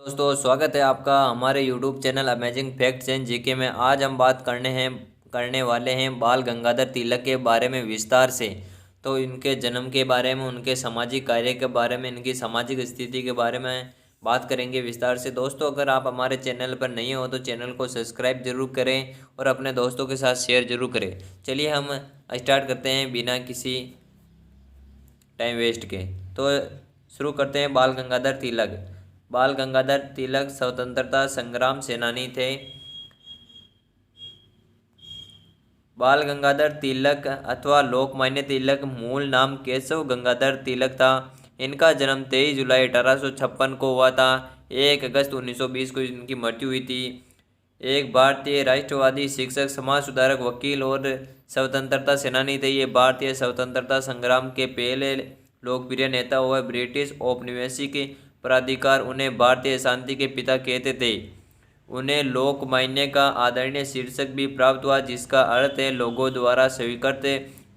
दोस्तों, स्वागत है आपका हमारे YouTube channel amazing facts and GK में। आज हम बात करने वाले हैं बाल गंगाधर तिलक के बारे में विस्तार से। तो इनके जन्म के बारे में, उनके सामाजिक कार्य के बारे में, इनकी सामाजिक स्थिति के बारे में बात करेंगे विस्तार से। दोस्तों, अगर आप हमारे चैनल पर नए हो तो चैनल को सब्सक्राइब जरूर करें और अपने दोस्तों के साथ शेयर जरूर करें। चलिए हम स्टार्ट करते हैं बिना किसी टाइम वेस्ट के। तो शुरू करते हैं। बाल गंगाधर तिलक। बाल गंगाधर तिलक स्वतंत्रता संग्राम सेनानी थे। बाल गंगाधर तिलक अथवा लोकमान्य तिलक मूल नाम केशव गंगाधर तिलक था। इनका जन्म 23 जुलाई 1856 को हुआ था। 1 अगस्त 1920 को इनकी मृत्यु हुई थी। एक भारतीय राष्ट्रवादी शिक्षक, समाज सुधारक, वकील और स्वतंत्रता सेनानी थे। ये भारतीय स्वतंत्रता संग्राम के पहले लोकप्रिय नेता हुए। ब्रिटिश औपनिवेशिक प्राधिकार उन्हें भारतीय शांति के पिता कहते थे। उन्हें लोकमान्य का आदरणीय शीर्षक भी प्राप्त हुआ, जिसका अर्थ है लोगों द्वारा स्वीकृत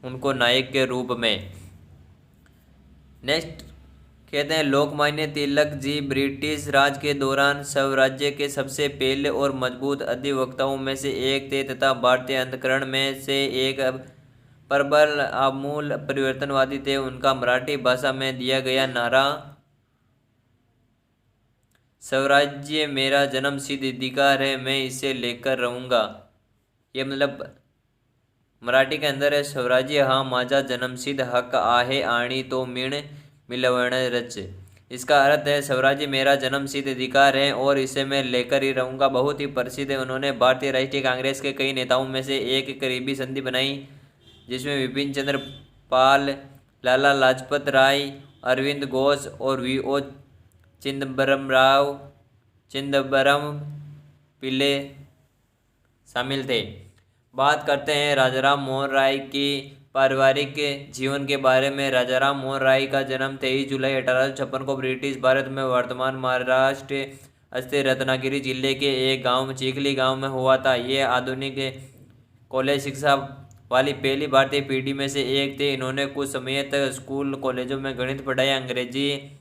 उनको नायक के रूप में। नेक्स्ट कहते हैं लोकमान्य तिलक जी ब्रिटिश राज के दौरान स्वराज्य के सबसे पहले और मजबूत अधिवक्ताओं में से एक थे तथा भारतीय अंतकरण में से एक प्रबल आमूल परिवर्तनवादी थे। उनका मराठी भाषा में दिया गया नारा स्वराज्य मेरा जन्म सिद्ध अधिकार है, मैं इसे लेकर रहूँगा। ये मतलब मराठी के अंदर है, स्वराज्य हा माझा जन्मसिद्ध हक आहे आणि तो मीण मिळवणारच। इसका अर्थ है स्वराज्य मेरा जन्म सिद्ध अधिकार है और इसे मैं लेकर ही रहूँगा। बहुत ही प्रसिद्ध है। उन्होंने भारतीय राष्ट्रीय कांग्रेस के कई नेताओं में से एक करीबी संधि बनाई, जिसमें विपिन चंद्र पाल, लाला लाजपत राय, अरविंद घोष और वी.ओ. चिदंबरम पिल्ले शामिल थे। बात करते हैं राजाराम मोहन राय की पारिवारिक जीवन के बारे में। राजाराम मोहन राय का जन्म 23 जुलाई 1856 को ब्रिटिश भारत में वर्तमान महाराष्ट्र स्थित रत्नागिरी जिले के एक गांव चिखली गांव में हुआ था। ये आधुनिक कॉलेज शिक्षा वाली पहली भारतीय पीढ़ी में से एक थे। इन्होंने कुछ समय तक स्कूल कॉलेजों में गणित पढ़ाया। अंग्रेजी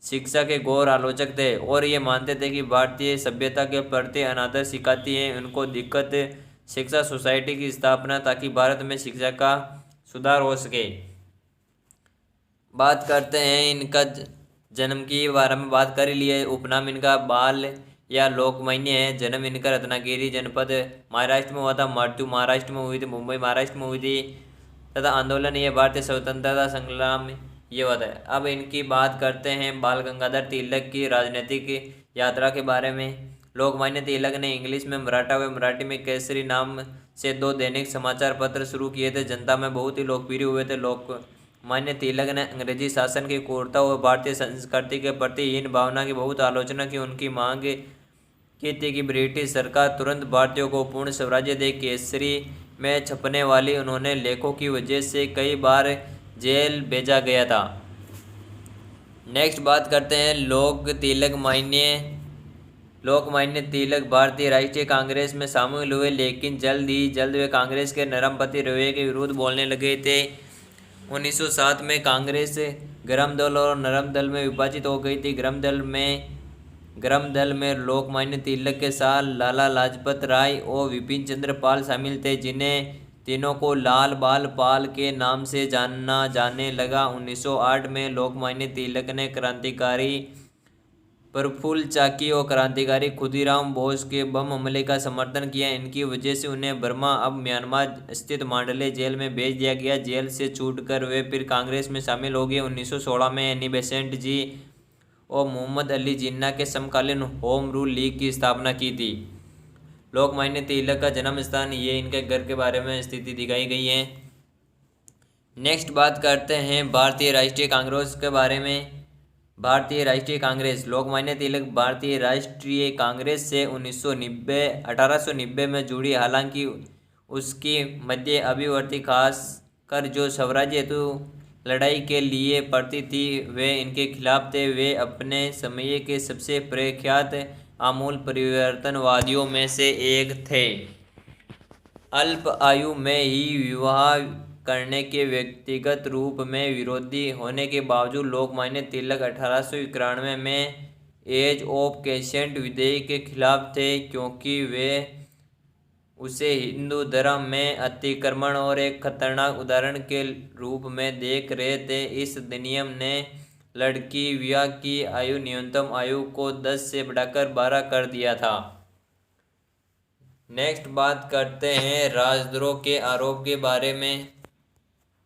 शिक्षा के गौर आलोचक थे और ये मानते थे कि भारतीय सभ्यता के प्रति अनादर सिखाती है। उनको दिक्कत शिक्षा सोसाइटी की स्थापना, ताकि भारत में शिक्षा का सुधार हो सके। बात करते हैं इनका जन्म के बारे में बात कर लिए। उपनाम इनका बाल या लोकमान्य है। जन्म इनका रत्नागिरी जनपद महाराष्ट्र में हुआ था। मृत्यु महाराष्ट्र में हुई थी, मुंबई महाराष्ट्र में हुई थी तथा आंदोलन ये भारतीय स्वतंत्रता संग्राम ये होता है। अब इनकी बात करते हैं बाल गंगाधर तिलक की राजनीतिक यात्रा के बारे में। लोकमान्य तिलक ने इंग्लिश में मराठा व मराठी में केसरी नाम से 2 दैनिक समाचार पत्र शुरू किए थे। जनता में बहुत ही लोकप्रिय हुए थे। लोकमान्य तिलक ने अंग्रेजी शासन की क्रूरता और भारतीय संस्कृति के प्रति हीन भावना की बहुत आलोचना की। उनकी मांग की थी कि ब्रिटिश सरकार तुरंत भारतीयों को पूर्ण स्वराज्य दे। केसरी में छपने वाली उन्होंने लेखों की वजह से कई बार जेल भेजा गया था। नेक्स्ट बात करते हैं लोकमान्य तिलक भारतीय राष्ट्रीय कांग्रेस में शामिल हुए, लेकिन जल्द वे कांग्रेस के नरमपंथी रवैये के विरुद्ध बोलने लगे थे। 1907 में कांग्रेस गर्म दल और नरम दल में विभाजित हो गई थी। गर्म दल में लोकमान्य तिलक के साथ लाला लाजपत राय और विपिन चंद्र पाल शामिल थे, जिन्हें तीनों को लाल बाल पाल के नाम से जाना जाने लगा। 1908 में लोकमान्य तिलक ने क्रांतिकारी प्रफुल्ल चाकी और क्रांतिकारी खुदीराम बोस के बम हमले का समर्थन किया। इनकी वजह से उन्हें बर्मा, अब म्यांमार स्थित मांडले जेल में भेज दिया गया। जेल से छूटकर वे फिर कांग्रेस में शामिल हो गए। 1916 में एनी बेसेंट जी और मोहम्मद अली जिन्ना के समकालीन होम रूल लीग की स्थापना की थी। लोकमान्य तिलक का जन्म स्थान, ये इनके घर के बारे में स्थिति दिखाई गई है। नेक्स्ट बात करते हैं भारतीय राष्ट्रीय कांग्रेस के बारे में। भारतीय राष्ट्रीय कांग्रेस। लोकमान्य तिलक भारतीय राष्ट्रीय कांग्रेस से 1890 में जुड़ी। हालांकि उसकी मध्य अभिवर्ती खासकर जो स्वराज्य हेतु लड़ाई के लिए पड़ती थी, वे इनके खिलाफ थे। वे अपने समय के सबसे प्रख्यात आमूल परिवर्तनवादियों में से एक थे। अल्प आयु में ही विवाह करने के व्यक्तिगत रूप में विरोधी होने के बावजूद लोकमान्य तिलक 1891 में एज ऑफ कंसेंट विधेयक के खिलाफ थे, क्योंकि वे उसे हिंदू धर्म में अतिक्रमण और एक खतरनाक उदाहरण के रूप में देख रहे थे। इस अधिनियम ने लड़की विवाह की न्यूनतम आयु को 10 से बढ़ाकर 12 कर दिया था। नेक्स्ट बात करते हैं राजद्रोह के आरोप के बारे में।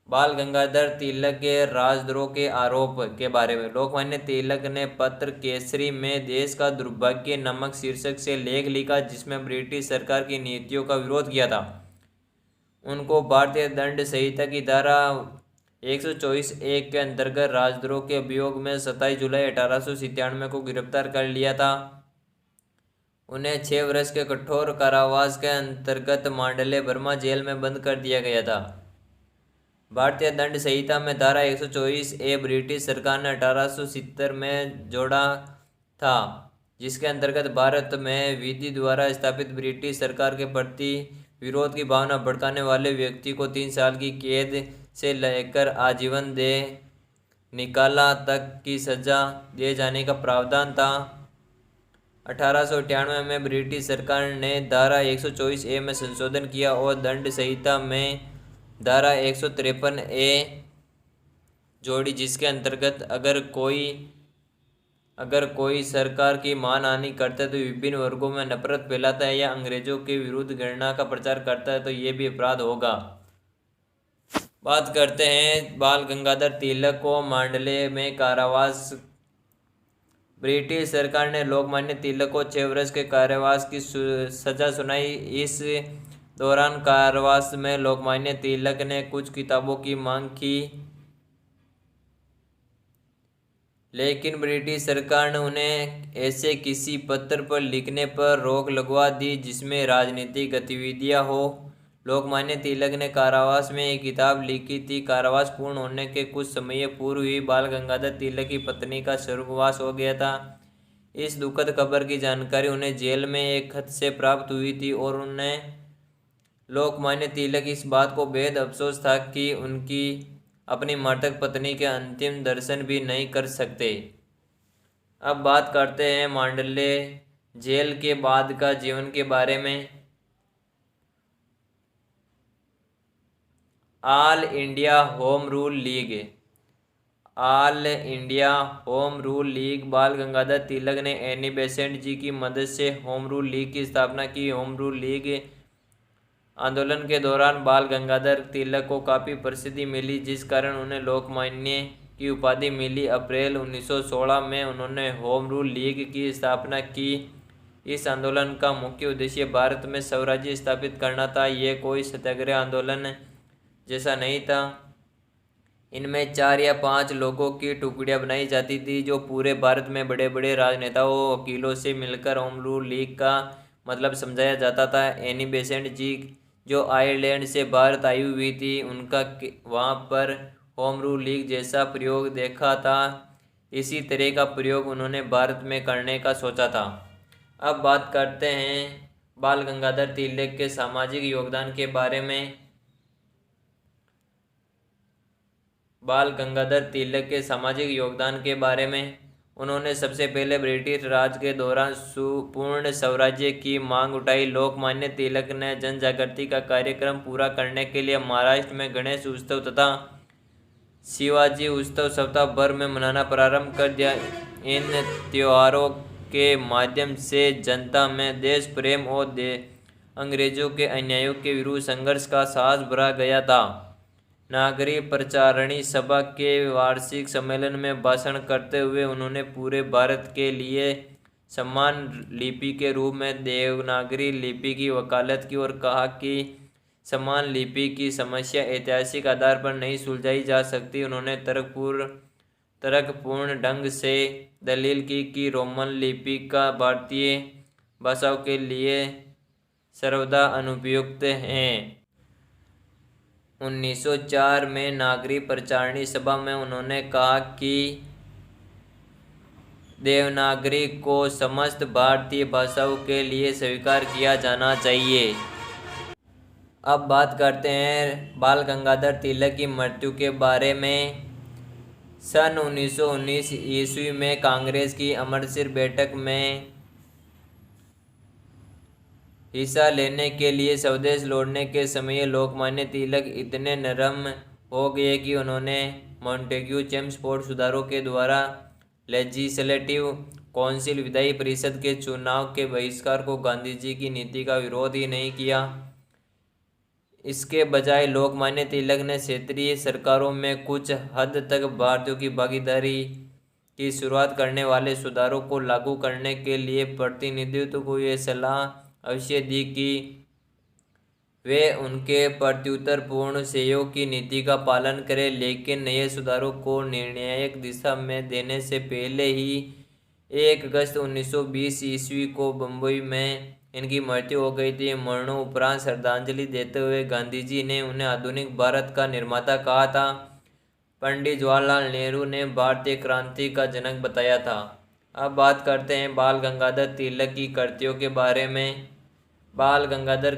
बाल गंगाधर तिलक के राजद्रोह के आरोप के बारे में। लोकमान्य तिलक ने पत्र केसरी में देश का दुर्भाग्य नमक शीर्षक से लेख लिखा, जिसमें ब्रिटिश सरकार की नीतियों का विरोध किया था। उनको भारतीय दंड संहिता की धारा 124(1) के अंतर्गत राजद्रोह के अभियोग में 27 जुलाई 1897 को गिरफ्तार कर लिया था। उन्हें 6 वर्ष के कठोर कारावास के अंतर्गत मांडले बर्मा जेल में बंद कर दिया गया था। भारतीय दंड संहिता में धारा 124(a) ब्रिटिश सरकार ने 1870 में जोड़ा था, जिसके अंतर्गत भारत में विधि द्वारा स्थापित ब्रिटिश सरकार के प्रति विरोध की भावना भड़काने वाले व्यक्ति को 3 साल की कैद से लेकर आजीवन निकाला तक की सजा दिए जाने का प्रावधान था। 1898 में ब्रिटिश सरकार ने धारा 124(a) में संशोधन किया और दंड संहिता में धारा 153(a) जोड़ी, जिसके अंतर्गत अगर कोई सरकार की मानहानि करता है तो विभिन्न वर्गों में नफरत फैलाता है या अंग्रेजों के विरुद्ध घृणा का प्रचार करता है तो ये भी अपराध होगा। बात करते हैं बाल गंगाधर तिलक को मांडले में कारावास। ब्रिटिश सरकार ने लोकमान्य तिलक को 6 वर्ष के कारावास की सजा सुनाई। इस दौरान कारावास में लोकमान्य तिलक ने कुछ किताबों की मांग की, लेकिन ब्रिटिश सरकार ने उन्हें ऐसे किसी पत्र पर लिखने पर रोक लगवा दी जिसमें राजनीतिक गतिविधियां हो। लोकमान्य तिलक ने कारावास में एक किताब लिखी थी। कारावास पूर्ण होने के कुछ समय पूर्व ही बाल गंगाधर तिलक की पत्नी का स्वर्गवास हो गया था। इस दुखद खबर की जानकारी उन्हें जेल में एक खत से प्राप्त हुई थी और उन्हें लोकमान्य तिलक इस बात को बेहद अफसोस था कि उनकी अपनी मृतक पत्नी के अंतिम दर्शन भी नहीं कर सकते। अब बात करते हैं मांडले जेल के बाद का जीवन के बारे में। All India home rule league बाल गंगाधर तिलक ने एनी बेसेंट जी की मदद से होम रूल लीग की स्थापना की। होम रूल लीग आंदोलन के दौरान बाल गंगाधर तिलक को काफ़ी प्रसिद्धि मिली, जिस कारण उन्हें लोकमान्य की उपाधि मिली। अप्रैल 1916 में उन्होंने होम रूल लीग की स्थापना की। इस आंदोलन का मुख्य उद्देश्य भारत में स्वराज्य स्थापित करना था। यह कोई सत्याग्रह आंदोलन जैसा नहीं था। इनमें 4 या 5 लोगों की टुकड़ियां बनाई जाती थी, जो पूरे भारत में बड़े बड़े राजनेताओं वकीलों से मिलकर होम रूल लीग का मतलब समझाया जाता था। एनी बेसेंट जी जो आयरलैंड से भारत आई हुई थी, उनका वहाँ पर होम रूल लीग जैसा प्रयोग देखा था। इसी तरह का प्रयोग उन्होंने भारत में करने का सोचा था। अब बात करते हैं बाल गंगाधर तिलक के सामाजिक योगदान के बारे में। बाल गंगाधर तिलक के सामाजिक योगदान के बारे में। उन्होंने सबसे पहले ब्रिटिश राज के दौरान पूर्ण स्वराज्य की मांग उठाई। लोकमान्य तिलक ने जन जागृति का कार्यक्रम पूरा करने के लिए महाराष्ट्र में गणेश उत्सव तथा शिवाजी उत्सव सप्ताह भर में मनाना प्रारंभ कर दिया। इन त्योहारों के माध्यम से जनता में देश प्रेम और अंग्रेजों के अन्यायों के विरुद्ध संघर्ष का साहस भरा गया था। नागरिक प्रचारणी सभा के वार्षिक सम्मेलन में भाषण करते हुए उन्होंने पूरे भारत के लिए समान लिपि के रूप में देवनागरी लिपि की वकालत की और कहा कि समान लिपि की समस्या ऐतिहासिक आधार पर नहीं सुलझाई जा सकती। उन्होंने तर्कपूर्ण ढंग से दलील की कि रोमन लिपि का भारतीय भाषाओं के लिए सर्वदा अनुपयुक्त है। 1904 में नागरिक प्रचारणी सभा में उन्होंने कहा कि देवनागरी को समस्त भारतीय भाषाओं के लिए स्वीकार किया जाना चाहिए। अब बात करते हैं बाल गंगाधर तिलक की मृत्यु के बारे में। सन 1919 ईस्वी में कांग्रेस की अमृतसर बैठक में हिस्सा लेने के लिए स्वदेश लौटने के समय लोकमान्य तिलक इतने नरम हो गए कि उन्होंने मॉन्टेग्यू चेम्सफोर्ड सुधारों के द्वारा लेजिस्लेटिव काउंसिल विधायी परिषद के चुनाव के बहिष्कार को गांधी जी की नीति का विरोध ही नहीं किया। इसके बजाय लोकमान्य तिलक ने क्षेत्रीय सरकारों में कुछ हद तक भारतीयों की भागीदारी की शुरुआत करने वाले सुधारों को लागू करने के लिए प्रतिनिधित्व को ये सलाह अवश्य दी कि वे उनके प्रत्युत्तर पूर्ण सहयोग की नीति का पालन करें, लेकिन नए सुधारों को निर्णायक दिशा में देने से पहले ही 1 अगस्त 1920 ईस्वी को बम्बई में इनकी मृत्यु हो गई थी। मरणोपरांत श्रद्धांजलि देते हुए गांधी जी ने उन्हें आधुनिक भारत का निर्माता कहा था। पंडित जवाहरलाल नेहरू ने भारतीय क्रांति का जनक बताया था। अब बात करते हैं बाल गंगाधर तिलक की कृतियों के बारे में। बाल गंगाधर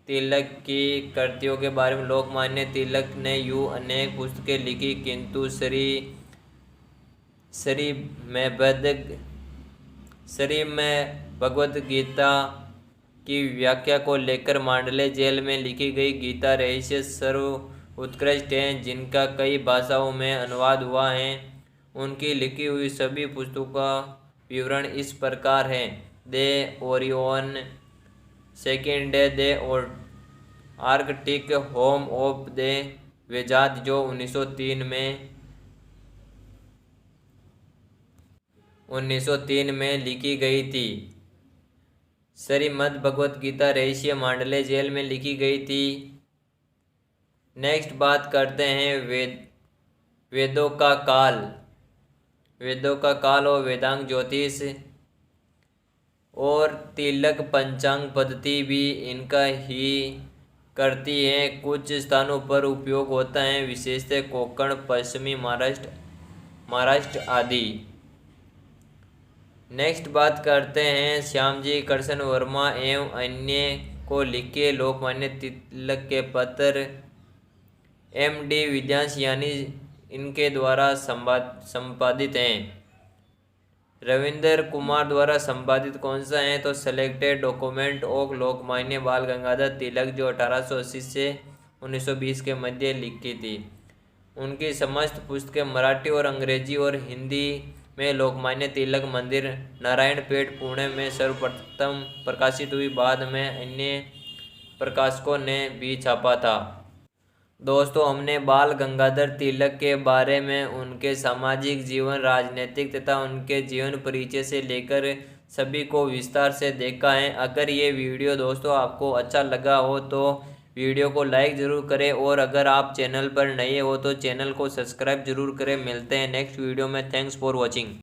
तिलक की कृतियों के बारे में लोकमान्य तिलक ने यूँ अनेक पुस्तकें लिखी, किंतु श्री में भगवद गीता की व्याख्या को लेकर मांडले जेल में लिखी गई गीता रहस्य सर्व उत्कृष्ट है, जिनका कई भाषाओं में अनुवाद हुआ है। उनकी लिखी हुई सभी पुस्तकों का विवरण इस प्रकार है। दे ओरियन सेकेंड डे और आर्कटिक होम ऑफ द वेदांत, जो 1903 में लिखी गई थी। श्रीमद् भगवत गीता रहस्य मांडले जेल में लिखी गई थी। नेक्स्ट बात करते हैं वेदों का काल और वेदांग ज्योतिष और तिलक पंचांग पद्धति भी इनका ही करती है। कुछ स्थानों पर उपयोग होता है, विशेषतः कोंकण, पश्चिमी महाराष्ट्र आदि। नेक्स्ट बात करते हैं श्यामजी कृष्ण वर्मा एवं अन्य को लिखे लोकमान्य तिलक के पत्र। MD विद्यांश यानी इनके द्वारा संपादित हैं। रविंद्र कुमार द्वारा संपादित कौन सा है तो सेलेक्टेड डॉक्यूमेंट ऑफ लोकमान्य बाल गंगाधर तिलक, जो 1880 से 1920 के मध्य लिखी थी। उनकी समस्त पुस्तकें मराठी और अंग्रेजी और हिंदी में लोकमान्य तिलक मंदिर, नारायणपेट, पुणे में सर्वप्रथम प्रकाशित हुई। बाद में अन्य प्रकाशकों ने भी छापा था। दोस्तों, हमने बाल गंगाधर तिलक के बारे में उनके सामाजिक जीवन, राजनीतिक तथा उनके जीवन परिचय से लेकर सभी को विस्तार से देखा है। अगर ये वीडियो दोस्तों आपको अच्छा लगा हो तो वीडियो को लाइक ज़रूर करें, और अगर आप चैनल पर नए हो तो चैनल को सब्सक्राइब जरूर करें। मिलते हैं नेक्स्ट वीडियो में। Thanks for watching.